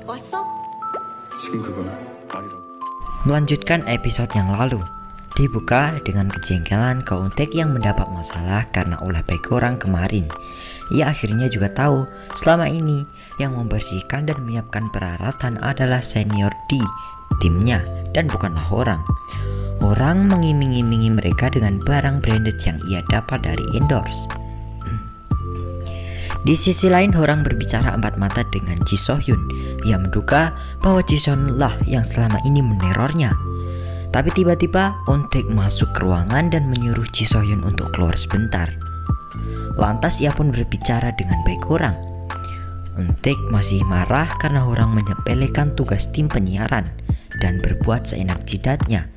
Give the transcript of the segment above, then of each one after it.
왔어? 지금 그건 아니라고. Melanjutkan episode yang lalu, dibuka dengan kejengkelan Keuntek yang mendapat masalah karena ulah baik orang kemarin. Ia akhirnya juga tahu selama ini yang membersihkan dan menyiapkan peralatan adalah senior di timnya dan bukanlah orang. Orang mengiming-imingi mereka dengan barang branded yang ia dapat dari endorse. Di sisi lain, orang berbicara empat mata dengan Ji So-hyun. Ia menduga bahwa Ji So-hyun lah yang selama ini menerornya. Tapi tiba-tiba Euntaek masuk ke ruangan dan menyuruh Ji So-hyun untuk keluar sebentar. Lantas ia pun berbicara dengan baik orang. Euntaek masih marah karena orang menyepelekan tugas tim penyiaran dan berbuat seenak jidatnya.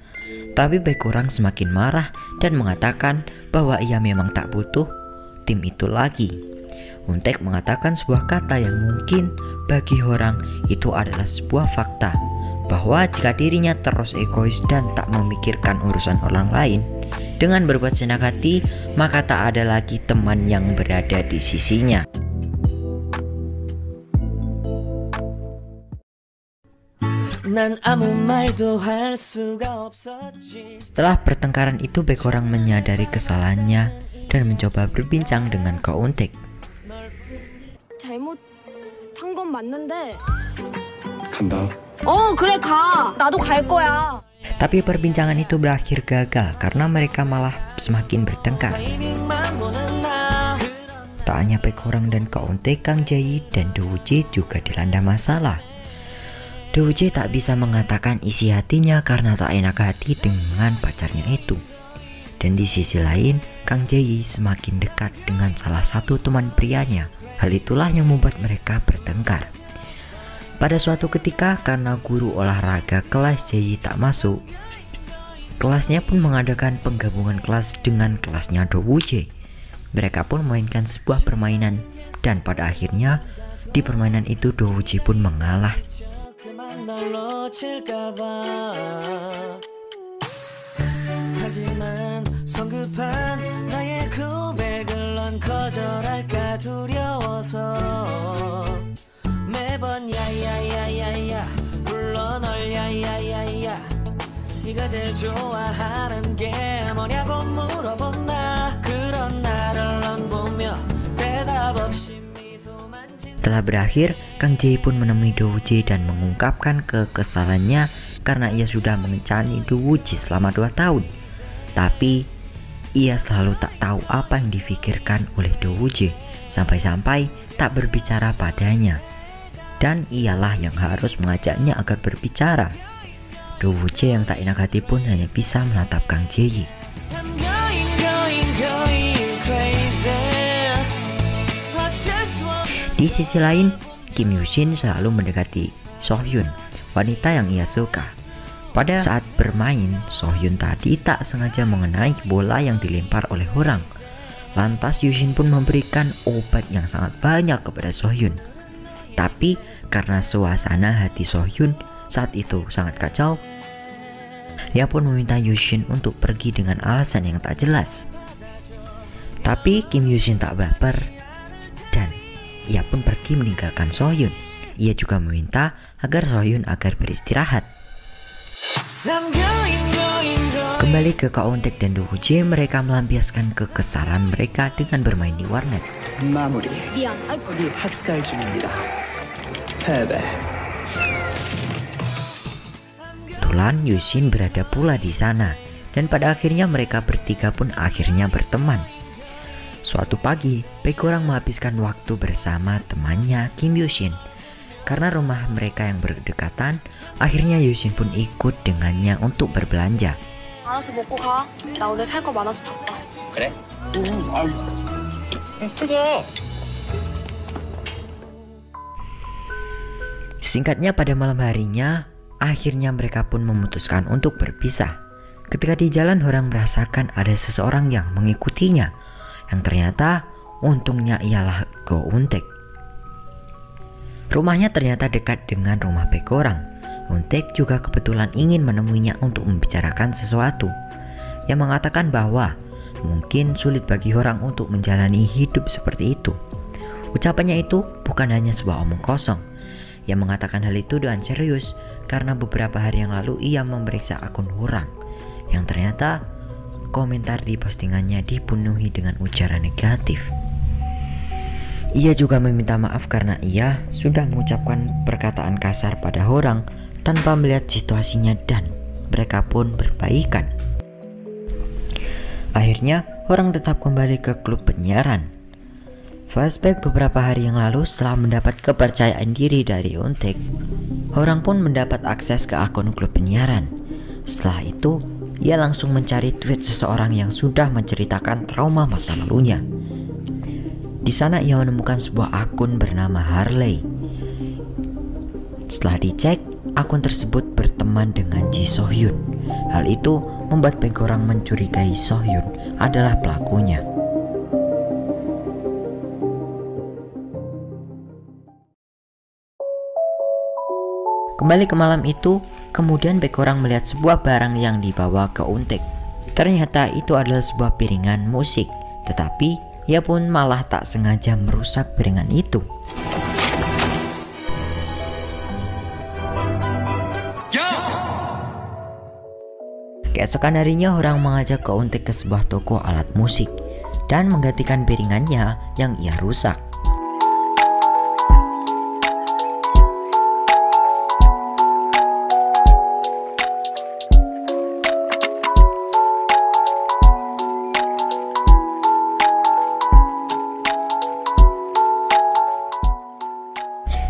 Tapi baik orang semakin marah dan mengatakan bahwa ia memang tak butuh tim itu lagi. Euntaek mengatakan sebuah kata yang mungkin bagi orang itu adalah sebuah fakta, bahwa jika dirinya terus egois dan tak memikirkan urusan orang lain, dengan berbuat senang hati, maka tak ada lagi teman yang berada di sisinya. Setelah pertengkaran itu, baik orang menyadari kesalahannya dan mencoba berbincang dengan Euntaek. 잘못한 건 맞는데. 간다. 그래 가. 나도 갈 거야. Tapi perbincangan itu berakhir gagal karena mereka malah semakin bertengkar. Tak hanya baik orang dan Euntaek, Kang Jae dan Do Woo-jae juga dilanda masalah. Do Woo-jae tak bisa mengatakan isi hatinya karena tak enak hati dengan pacarnya itu. Dan di sisi lain, Kang Jae semakin dekat dengan salah satu teman prianya. Hal itulah yang membuat mereka bertengkar. Pada suatu ketika, karena guru olahraga kelas Jae tak masuk, kelasnya pun mengadakan penggabungan kelas dengan kelasnya Do Woo-jae. Mereka pun memainkan sebuah permainan, dan pada akhirnya di permainan itu Do Woo-jae pun mengalah. Setelah berakhir, Kang Jae pun menemui Do Woo-jae dan mengungkapkan kekesalannya karena ia sudah mengencani Do Woo-jae selama 2 tahun. Tapi ia selalu tak tahu apa yang difikirkan oleh Do Woo-jae, sampai-sampai tak berbicara padanya. Dan ialah yang harus mengajaknya agar berbicara. Do Woo-jae yang tak enak hati pun hanya bisa menatap Kang Jae. Di sisi lain, Kim Yoo-shin selalu mendekati So-hyun, wanita yang ia suka. Pada saat bermain, So-hyun tadi tak sengaja mengenai bola yang dilempar oleh orang. Lantas Yoo-shin pun memberikan obat yang sangat banyak kepada So-hyun. Tapi karena suasana hati So-hyun saat itu sangat kacau, ia pun meminta Yoo-shin untuk pergi dengan alasan yang tak jelas. Tapi Kim Yoo-shin tak baper dan ia pun pergi meninggalkan So-hyun. Ia juga meminta agar So-hyun agar beristirahat. Kembali ke Euntaek dan Do Woo-jae, mereka melampiaskan kekesalan mereka dengan bermain di warnet. 마무리. 미안. 우리 학살 중입니다. 패배. Kebetulan Yoo-shin berada pula di sana, dan pada akhirnya mereka bertiga pun akhirnya berteman. Suatu pagi, baik orang menghabiskan waktu bersama temannya Kim Yoo-shin. Karena rumah mereka yang berdekatan, akhirnya Yoo-shin pun ikut dengannya untuk berbelanja. 알아서 먹고 가. 나 오늘 살 거 많아서 바빠. 그래? Singkatnya, pada malam harinya, akhirnya mereka pun memutuskan untuk berpisah. Ketika di jalan, orang merasakan ada seseorang yang mengikutinya, yang ternyata untungnya ialah Euntaek. Rumahnya ternyata dekat dengan rumah baik orang. Euntaek juga kebetulan ingin menemuinya untuk membicarakan sesuatu. Ia mengatakan bahwa mungkin sulit bagi orang untuk menjalani hidup seperti itu. Ucapannya itu bukan hanya sebuah omong kosong. Ia mengatakan hal itu dengan serius karena beberapa hari yang lalu ia memeriksa akun Hurang yang ternyata komentar di postingannya dipenuhi dengan ujaran negatif. Ia juga meminta maaf karena ia sudah mengucapkan perkataan kasar pada Hurang tanpa melihat situasinya dan mereka pun berbaikan. Akhirnya Hurang tetap kembali ke klub penyiaran. Flashback beberapa hari yang lalu setelah mendapat kepercayaan diri dari Euntaek, Hurang pun mendapat akses ke akun klub penyiaran. Setelah itu, ia langsung mencari tweet seseorang yang sudah menceritakan trauma masa lalunya. Di sana ia menemukan sebuah akun bernama Harley. Setelah dicek, akun tersebut berteman dengan Ji Sohyun. Hal itu membuat Baekhyun mencurigai Sohyun adalah pelakunya. Kembali ke malam itu, kemudian Baekhyun melihat sebuah barang yang dibawa ke Euntaek. Ternyata itu adalah sebuah piringan musik, tetapi ia pun malah tak sengaja merusak piringan itu. Keesokan harinya Hurang mengajak ke Euntaek ke sebuah toko alat musik dan menggantikan piringannya yang ia rusak.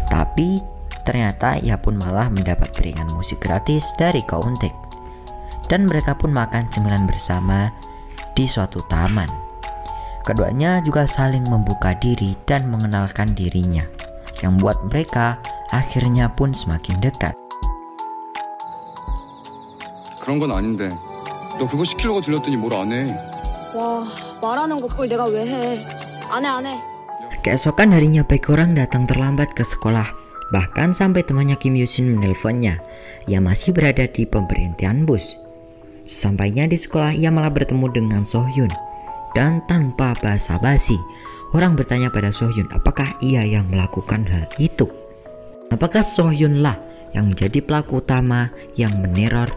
Tapi ternyata ia pun malah mendapat piringan musik gratis dari Euntaek. Dan mereka pun makan cemilan bersama di suatu taman. Keduanya juga saling membuka diri dan mengenalkan dirinya, yang membuat mereka akhirnya pun semakin dekat. 그런 건 아닌데 너 그거 시키려고 들렸더니 뭘 안 해. 와, 말하는 거 그걸 내가 왜 해? 안 해. Keesokan harinya Baekhyun datang terlambat ke sekolah. Bahkan sampai temannya Kim Yoo-shin menelponnya. Ia masih berada di pemberhentian bus. Sampainya di sekolah ia malah bertemu dengan Sohyun. Dan tanpa basa-basi, orang bertanya pada Sohyun apakah ia yang melakukan hal itu. Apakah Sohyun lah yang menjadi pelaku utama yang meneror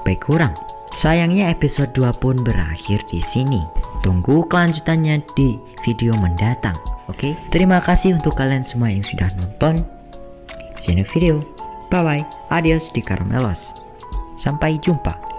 Baekhyun? Sayangnya episode 2 pun berakhir di sini. Tunggu kelanjutannya di video mendatang. Oke, terima kasih untuk kalian semua yang sudah nonton. See you next video. Bye bye. Adios di Caramelos. Sampai jumpa.